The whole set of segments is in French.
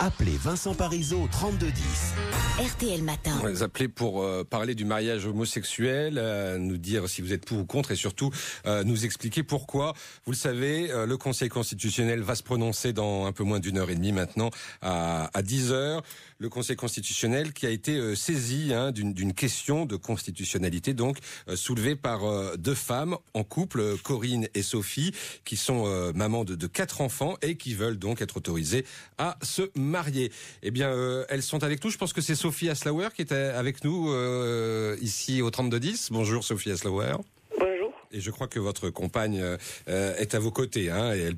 Appelez Vincent Parisot au 3210. RTL Matin. On les appelez pour parler du mariage homosexuel, nous dire si vous êtes pour ou contre et surtout nous expliquer pourquoi. Vous le savez, le Conseil constitutionnel va se prononcer dans un peu moins d'1h30 maintenant à 10h. Le Conseil constitutionnel qui a été saisi d'une question de constitutionnalité donc soulevée par deux femmes en couple, Corinne et Sophie, qui sont mamans de 4 enfants et qui veulent donc être autorisées à se marier. Eh bien, elles sont avec nous. Je pense que c'est Sophie Aslauer qui est avec nous ici au 3210. Bonjour Sophie Aslauer. Bonjour. Et je crois que votre compagne est à vos côtés, et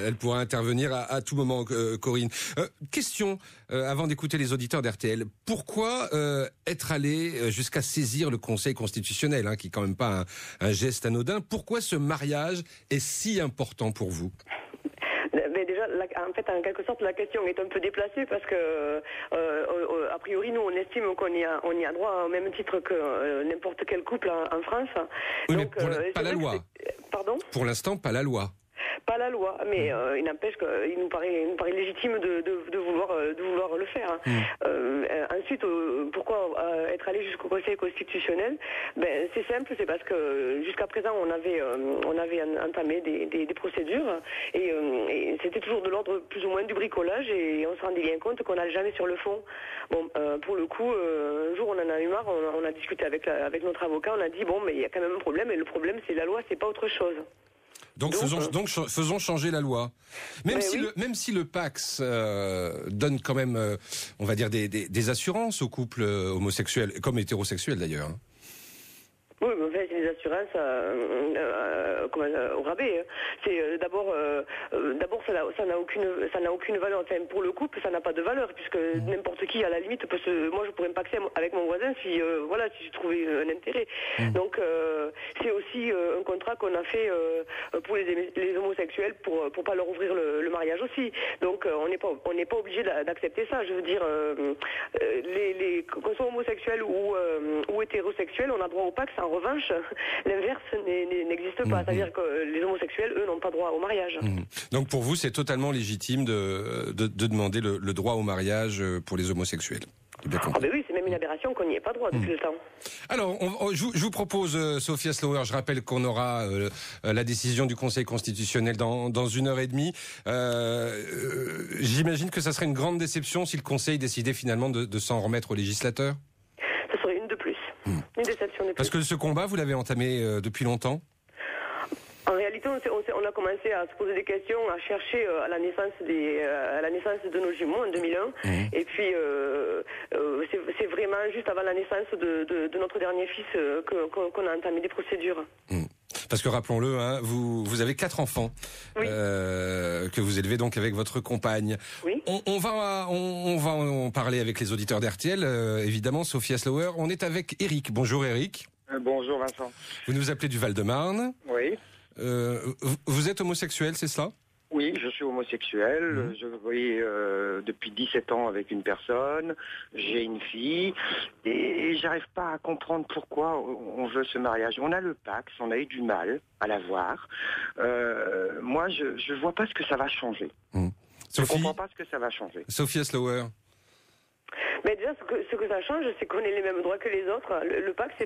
elle pourra intervenir à tout moment, Corinne. Question, avant d'écouter les auditeurs d'RTL, pourquoi être allé jusqu'à saisir le Conseil constitutionnel, qui est quand même pas un geste anodin? Pourquoi ce mariage est si important pour vous? Mais déjà, en quelque sorte, la question est un peu déplacée parce que, a priori, nous, on estime qu'on y a droit au même titre que n'importe quel couple en France. Oui, donc, mais pas la loi. Pardon ? Pour l'instant, pas la loi. Pas la loi, mais il n'empêche qu'il nous paraît légitime de vouloir le faire. Ensuite, pourquoi être allé jusqu'au Conseil constitutionnel? C'est simple, c'est parce que jusqu'à présent on avait entamé des procédures et c'était toujours de l'ordre plus ou moins du bricolage et on se rendait bien compte qu'on n'allait jamais sur le fond. Bon, pour le coup, un jour on en a eu marre, on a discuté avec notre avocat, on a dit mais il y a quand même un problème et le problème c'est la loi, c'est pas autre chose. Donc faisons changer la loi. Même si le Pacs donne quand même, on va dire, des assurances aux couples homosexuels, comme hétérosexuels d'ailleurs. Oui, mais en fait, c'est des assurances au rabais. C'est d'abord ça n'a aucune valeur. Enfin, pour le couple, ça n'a pas de valeur puisque n'importe qui, à la limite, moi, je pourrais me paxer avec mon voisin si je trouvais un intérêt. Donc, c'est aussi un contrat qu'on a fait pour les homosexuels pour pas leur ouvrir le mariage aussi. Donc, on n'est pas obligé d'accepter ça. Je veux dire, qu'on soit homosexuel ou hétérosexuel, on a droit au Pacs. En revanche, l'inverse n'existe pas. C'est-à-dire que les homosexuels, eux, n'ont pas droit au mariage. Donc pour vous, c'est totalement légitime de demander le droit au mariage pour les homosexuels. Oui, c'est même une aberration qu'on n'y ait pas droit depuis le temps. Alors, je vous propose, Sophie Aslauer, je rappelle qu'on aura la décision du Conseil constitutionnel dans 1h30. J'imagine que ça serait une grande déception si le Conseil décidait finalement de s'en remettre aux législateurs. Ça serait une de plus. Une déception de plus. Parce que ce combat, vous l'avez entamé depuis longtemps ? En réalité, on a commencé à se poser des questions, à chercher à la naissance de nos jumeaux en 2001. Et puis, c'est vraiment juste avant la naissance de notre dernier fils qu'on a entamé des procédures. Parce que rappelons-le, vous avez 4 enfants que vous élevez donc avec votre compagne. Oui. On va en parler avec les auditeurs d'RTL, évidemment. Sophie Aslauer. On est avec Eric. Bonjour Eric. Bonjour Vincent. Vous nous appelez du Val-de-Marne. Oui. Vous êtes homosexuel, c'est ça ? Oui, je suis homosexuel. Je vis depuis 17 ans avec une personne. J'ai une fille et j'arrive pas à comprendre pourquoi on veut ce mariage. On a le Pacs, on a eu du mal à l'avoir. Moi, je vois pas ce que ça va changer. Je comprends pas ce que ça va changer. Sophie Aslauer. Mais déjà, ce que ça change, c'est qu'on ait les mêmes droits que les autres. Le Pacs, c'est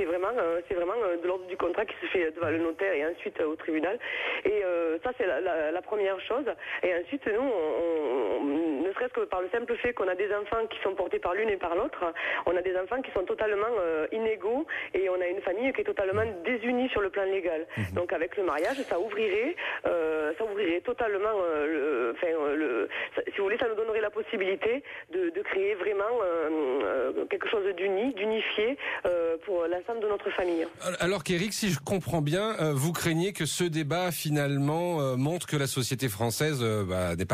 vraiment de l'ordre du contrat qui se fait devant le notaire et ensuite au tribunal. Et ça, c'est la première chose. Et ensuite, nous, ne serait-ce que par le simple fait qu'on a des enfants qui sont portés par l'une et par l'autre, on a des enfants qui sont totalement inégaux et on a une famille qui est totalement désunie sur le plan légal. Donc, avec le mariage, ça ouvrirait totalement, si vous voulez, ça nous donnerait la possibilité de créer vraiment quelque chose d'unifié pour l'ensemble de notre famille. Alors qu'Éric, si je comprends bien, vous craignez que ce débat finalement montre que la société française n'est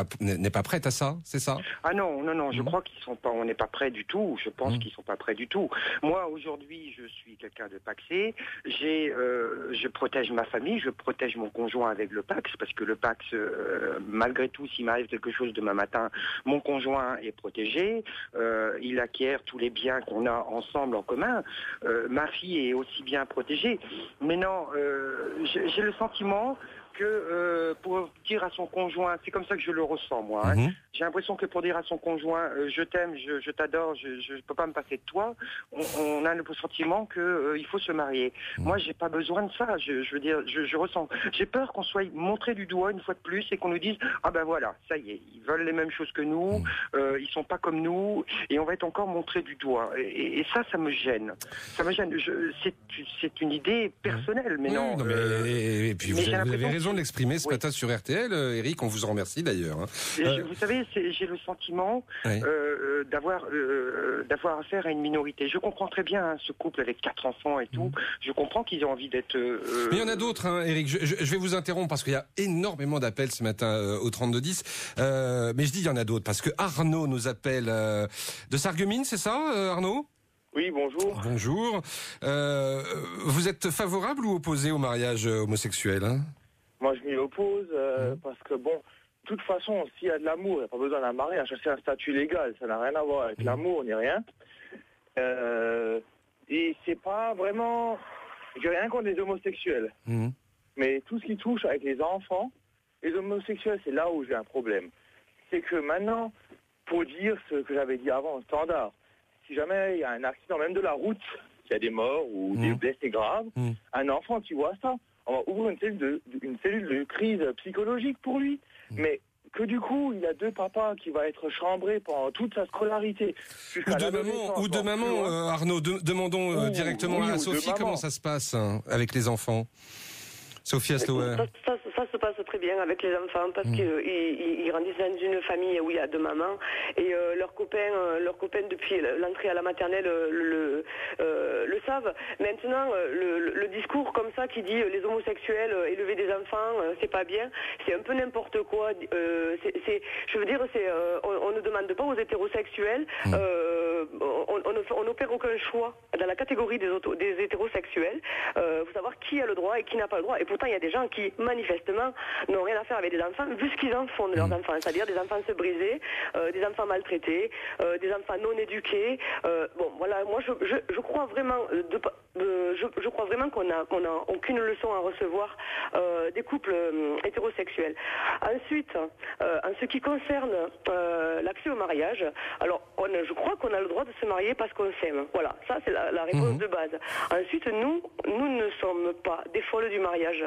pas prête à ça, c'est ça ? Ah non, je crois on n'est pas prêt du tout. Je pense qu'ils sont pas prêts du tout. Moi, aujourd'hui, je suis quelqu'un de pacsé. Je protège ma famille, je protège mon conjoint avec le Pacs, parce que le Pacs, malgré tout, s'il m'arrive quelque chose demain matin, mon conjoint est protégé. Il acquiert tous les biens qu'on a ensemble en commun. Ma fille est aussi bien protégée. Mais non, j'ai le sentiment que pour dire à son conjoint, c'est comme ça que je le ressens moi. Hein. J'ai l'impression que pour dire à son conjoint, je t'aime, je t'adore, je peux pas me passer de toi, on a le sentiment que il faut se marier. Moi, j'ai pas besoin de ça. Je veux dire, je ressens. J'ai peur qu'on soit montré du doigt une fois de plus et qu'on nous dise ah ben voilà, ça y est, ils veulent les mêmes choses que nous, ils sont pas comme nous et on va être encore montré du doigt. Et ça me gêne. Ça me gêne. C'est une idée personnelle, mais non. Et puis vous avez raison de l'exprimer ce matin sur RTL, Eric. On vous en remercie d'ailleurs. Vous savez, j'ai le sentiment d'avoir affaire à une minorité. Je comprends très bien ce couple avec 4 enfants et tout. Je comprends qu'ils ont envie d'être. Mais il y en a d'autres, hein, Eric. Je vais vous interrompre parce qu'il y a énormément d'appels ce matin au 3210. Mais je dis il y en a d'autres parce que Arnaud nous appelle de Sarreguemines, c'est ça, Arnaud? Oui, bonjour. Bonjour. Vous êtes favorable ou opposé au mariage homosexuel, hein? Moi, je m'y oppose parce que, bon, de toute façon, s'il y a de l'amour, il n'y a pas besoin d'un mariage. C'est un statut légal, ça n'a rien à voir avec l'amour ni rien. Et c'est pas vraiment... J'ai rien contre les homosexuels. Mais tout ce qui touche avec les enfants, les homosexuels, c'est là où j'ai un problème. C'est que maintenant, pour dire ce que j'avais dit avant, au standard, si jamais il y a un accident, même de la route, s'il y a des morts ou des blessés graves, un enfant qui voit ça, on va ouvrir une cellule de crise psychologique pour lui. Mais que du coup, il a 2 papas qui va être chambrés pendant toute sa scolarité. Ou de maman, Arnaud, demandons directement à Sophie comment ça se passe avec les enfants. Sophie Aslower. Ça se passe très bien avec les enfants parce qu'ils grandissent dans une famille où il y a 2 mamans et leurs copains depuis l'entrée à la maternelle le savent. Maintenant, le discours comme ça qui dit les homosexuels élever des enfants, c'est pas bien, c'est un peu n'importe quoi. Je veux dire, on ne demande pas aux hétérosexuels, on n'opère aucun choix dans la catégorie des hétérosexuels. Faut savoir qui a le droit et qui n'a pas le droit. Et pourtant, il y a des gens qui, manifestement, n'ont rien à faire avec des enfants, vu ce qu'ils en font de leurs enfants. C'est-à-dire des enfants se briser, des enfants maltraités, des enfants non éduqués. Bon, voilà, moi, je crois vraiment, je crois vraiment qu'on n'a aucune leçon à recevoir des couples hétérosexuels. Ensuite, en ce qui concerne l'accès au mariage, alors, je crois qu'on a le droit de se marier parce qu'on s'aime. Voilà, ça, c'est la réponse de base. Ensuite, nous ne sommes pas des folles du mariage.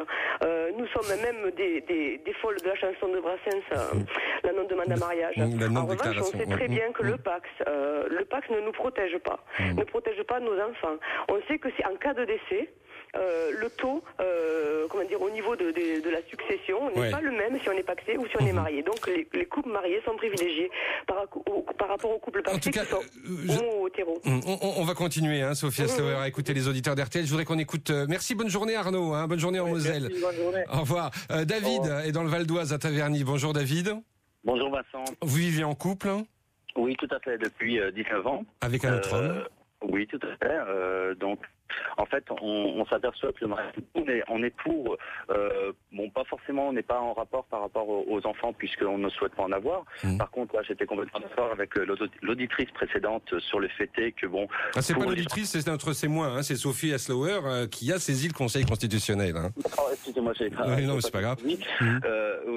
Nous sommes même des folles de la chanson de Brassens, la non-demande à mariage. En revanche, on sait très bien que le Pacs ne nous protège pas, ne protège pas nos enfants. On sait que c'est en cas de décès, le taux, au niveau de la succession n'est pas le même si on est pacsé ou si on est marié. Donc les couples mariés sont privilégiés par rapport aux couples pacsés qui sont homo ou hétéro. On va continuer, Sophie Aslower, à écouter les auditeurs d'RTL. Je voudrais qu'on écoute... Merci, bonne journée Arnaud, bonne journée en Moselle. Merci, bonne journée. Au revoir. David est dans le Val d'Oise à Taverny. Bonjour David. Bonjour Vincent. Vous vivez en couple? Oui, tout à fait, depuis 19 ans. Avec un autre homme? Oui, tout à fait. Donc, en fait, on s'aperçoit que le mariage, on est pour, pas forcément, on n'est pas en rapport par rapport aux enfants puisqu'on ne souhaite pas en avoir. Par contre, là, j'étais complètement d'accord avec l'auditrice précédente sur le fait que c'est pas l'auditrice, c'est moi, c'est Sophie Aslower qui a saisi le Conseil constitutionnel. Excusez-moi, non, c'est pas grave.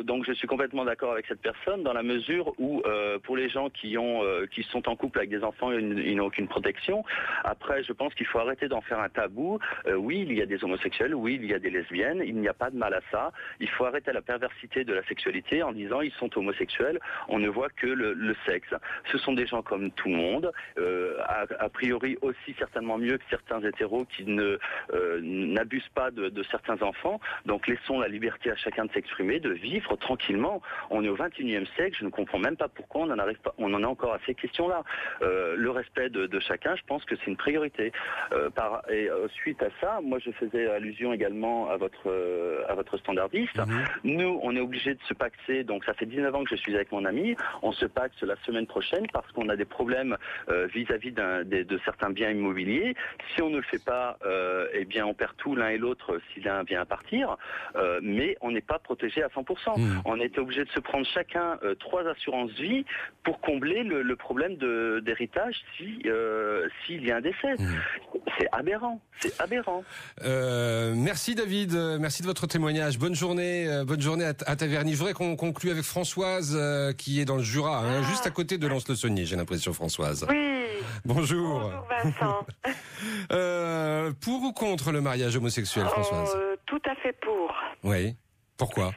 Donc, je suis complètement d'accord avec cette personne dans la mesure où, pour les gens qui sont en couple avec des enfants, ils n'ont aucune protection. Après, je pense qu'il faut arrêter d'en faire un tabou. Oui, il y a des homosexuels, oui, il y a des lesbiennes, il n'y a pas de mal à ça. Il faut arrêter la perversité de la sexualité en disant ils sont homosexuels, on ne voit que le sexe. Ce sont des gens comme tout le monde, a priori aussi certainement mieux que certains hétéros qui n'abusent pas de certains enfants. Donc laissons la liberté à chacun de s'exprimer, de vivre tranquillement. On est au 21e siècle, je ne comprends même pas pourquoi on en est encore à ces questions-là. Le respect de chacun, je pense que c'est une priorité. Suite à ça, moi je faisais allusion également à votre standardiste. Nous, on est obligé de se paxer, donc ça fait 19 ans que je suis avec mon ami, on se paxe la semaine prochaine parce qu'on a des problèmes vis-à-vis de certains biens immobiliers. Si on ne le fait pas, eh bien on perd tout l'un et l'autre si l'un vient à partir, mais on n'est pas protégé à 100%. On était obligé de se prendre chacun 3 assurances vie pour combler le problème d'héritage s'il y a un décès. C'est aberrant. aberrant. C'est aberrant. Merci David, merci de votre témoignage. Bonne journée à Taverny. Je voudrais qu'on conclue avec Françoise qui est dans le Jura, juste à côté de Lons-le-Saunier, j'ai l'impression, Françoise. Oui. Bonjour. Bonjour Vincent. Pour ou contre le mariage homosexuel, Françoise? Tout à fait pour. Oui. Pourquoi?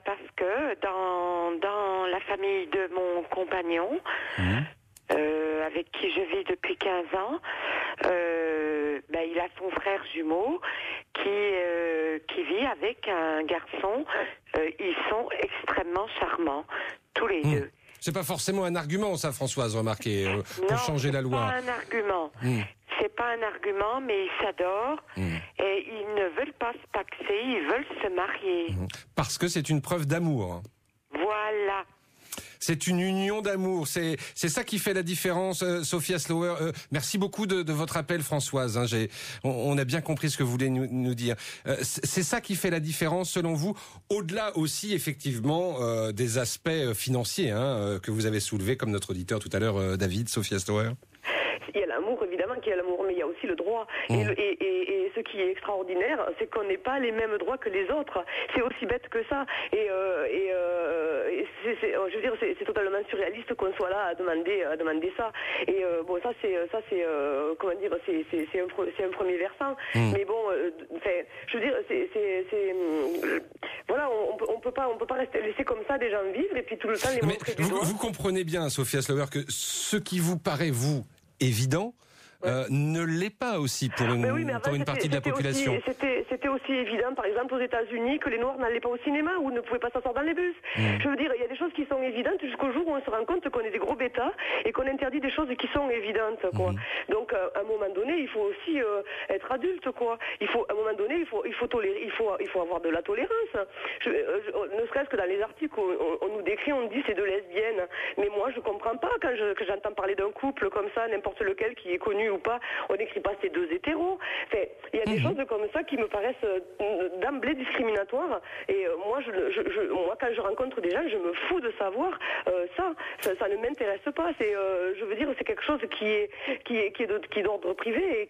Parce que dans la famille de mon compagnon, avec qui je vis depuis 15 ans, il a son frère jumeau qui vit avec un garçon. Ils sont extrêmement charmants, tous les deux. C'est pas forcément un argument, ça, Françoise, remarquez, pour changer la loi. Non, c'est pas un argument. C'est pas un argument, mais ils s'adorent et ils ne veulent pas se paxer, ils veulent se marier. Parce que c'est une preuve d'amour. Voilà. C'est une union d'amour. C'est ça qui fait la différence, Sophia Slower. Merci beaucoup de votre appel, Françoise. On a bien compris ce que vous voulez nous dire. C'est ça qui fait la différence, selon vous, au-delà aussi, effectivement, des aspects financiers que vous avez soulevés, comme notre auditeur tout à l'heure, David, Sophia Slower. Il y a l'amour, évidemment qu'il y a l'amour, mais il y a aussi le droit. Et ce qui est extraordinaire, c'est qu'on n'ait pas les mêmes droits que les autres. C'est aussi bête que ça. Je veux dire, c'est totalement surréaliste qu'on soit là à demander ça. Et comment dire, c'est un premier versant. Mais bon, je veux dire, voilà, on peut pas laisser comme ça des gens vivre et puis tout le temps les montrer du doigt. Vous comprenez bien, Sophia Slower, que ce qui vous paraît, vous, évident, ne l'est pas aussi pour une partie de la population. C'était aussi évident, par exemple, aux États-Unis, que les Noirs n'allaient pas au cinéma ou ne pouvaient pas s'asseoir dans les bus. Je veux dire, il y a des choses qui sont évidentes jusqu'au jour où on se rend compte qu'on est des gros bêtas et qu'on interdit des choses qui sont évidentes, quoi. Donc, à un moment donné, il faut aussi être adulte, quoi. À un moment donné, il faut tolérer, il faut avoir de la tolérance. Ne serait-ce que dans les articles, on nous décrit, on dit c'est deux lesbiennes. Mais moi, je comprends pas quand j'entends parler d'un couple comme ça, n'importe lequel qui est connu ou pas, on n'écrit pas ces deux hétéros. Enfin, il y a des choses comme ça qui me paraissent d'emblée discriminatoires. Et moi, quand je rencontre des gens, je me fous de savoir ça ne m'intéresse pas. Je veux dire, c'est quelque chose qui est d'ordre privé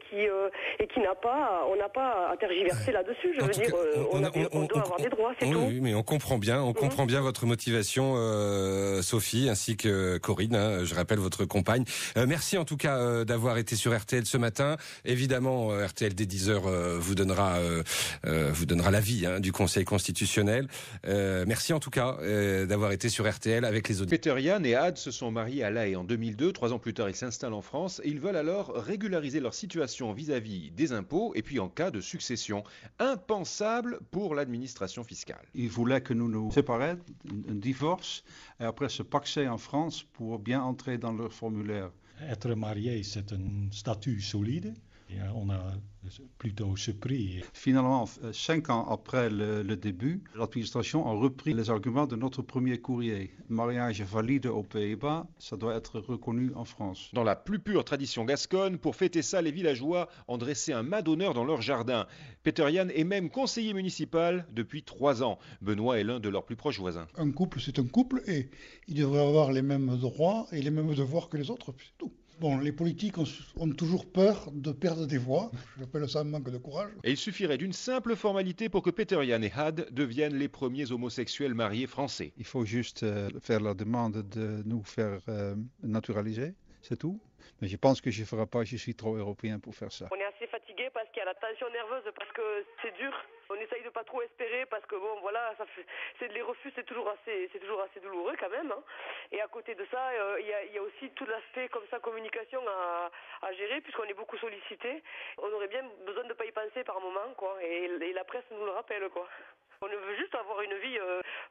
et qui n'a pas, on n'a pas à tergiverser là-dessus. Je veux dire, on doit avoir des droits, c'est tout. Oui, mais on comprend bien votre motivation, Sophie, ainsi que Corinne. Je rappelle votre compagne. Merci en tout cas d'avoir été sur RTL ce matin. Évidemment, RTL dès 10h vous donnera l'avis du Conseil constitutionnel. Merci en tout cas d'avoir été sur RTL avec les auditeurs. Peter-Jan et Had se sont mariés à La Haye en 2002. 3 ans plus tard, ils s'installent en France et ils veulent alors régulariser leur situation vis-à-vis des impôts et puis en cas de succession. Impensable pour l'administration fiscale. Ils voulaient que nous nous séparions, un divorce, et après se paxer en France pour bien entrer dans leur formulaire. Être marié, c'est un statut solide. Et on a plutôt surpris. Finalement, 5 ans après le début, l'administration a repris les arguments de notre premier courrier. Mariage valide aux Pays-Bas, ça doit être reconnu en France. Dans la plus pure tradition gasconne, pour fêter ça, les villageois ont dressé un mât d'honneur dans leur jardin. Peter-Jan est même conseiller municipal depuis 3 ans. Benoît est l'un de leurs plus proches voisins. Un couple, c'est un couple et il devrait avoir les mêmes droits et les mêmes devoirs que les autres, c'est tout. Bon, les politiques ont toujours peur de perdre des voix. J'appelle ça un manque de courage. Et il suffirait d'une simple formalité pour que Peter-Jan et Had deviennent les premiers homosexuels mariés français. Il faut juste faire la demande de nous faire naturaliser, c'est tout. Mais je pense que je ne ferai pas, je suis trop européen pour faire ça. On est assez fatigué parce qu'il y a la tension nerveuse, parce que c'est dur. On essaye de pas trop espérer parce que bon voilà, les refus c'est toujours assez douloureux quand même. Et à côté de ça, il y a aussi tout l'aspect comme ça communication à gérer puisqu'on est beaucoup sollicité. On aurait bien besoin de pas y penser par moment quoi. Et la presse nous le rappelle quoi. On veut juste avoir une vie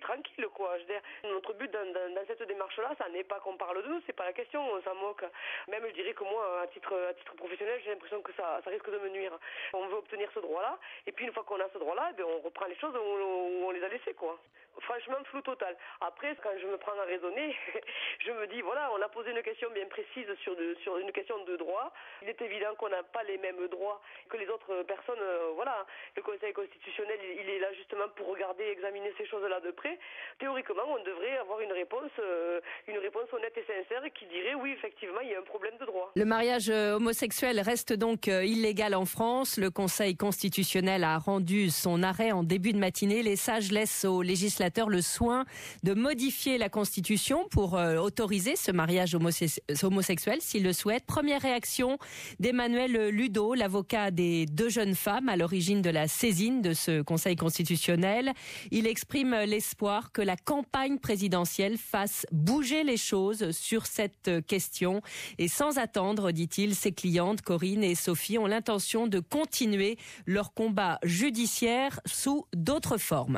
tranquille, quoi. Je veux dire, notre but dans cette démarche-là, ça n'est pas qu'on parle de nous, c'est pas la question, on s'en moque. Même, je dirais que moi, à titre professionnel, j'ai l'impression que ça risque de me nuire. On veut obtenir ce droit-là, et puis une fois qu'on a ce droit-là, on reprend les choses où on les a laissées, quoi. Franchement, flou total. Après, quand je me prends à raisonner, je me dis, voilà, on a posé une question bien précise sur une question de droit. Il est évident qu'on n'a pas les mêmes droits que les autres personnes. Voilà, le Conseil constitutionnel, il est là justement pour regarder, examiner ces choses-là de près. Théoriquement, on devrait avoir une réponse honnête et sincère qui dirait oui, effectivement, il y a un problème de droit. Le mariage homosexuel reste donc illégal en France. Le Conseil constitutionnel a rendu son arrêt en début de matinée. Les sages laissent aux législateurs le soin de modifier la Constitution pour autoriser ce mariage homosexuel s'ils le souhaitent. Première réaction d'Emmanuel Ludo, l'avocat des 2 jeunes femmes à l'origine de la saisine de ce Conseil constitutionnel. Il exprime l'espoir que la campagne présidentielle fasse bouger les choses sur cette question. Et sans attendre, dit-il, ses clientes Corinne et Sophie ont l'intention de continuer leur combat judiciaire sous d'autres formes.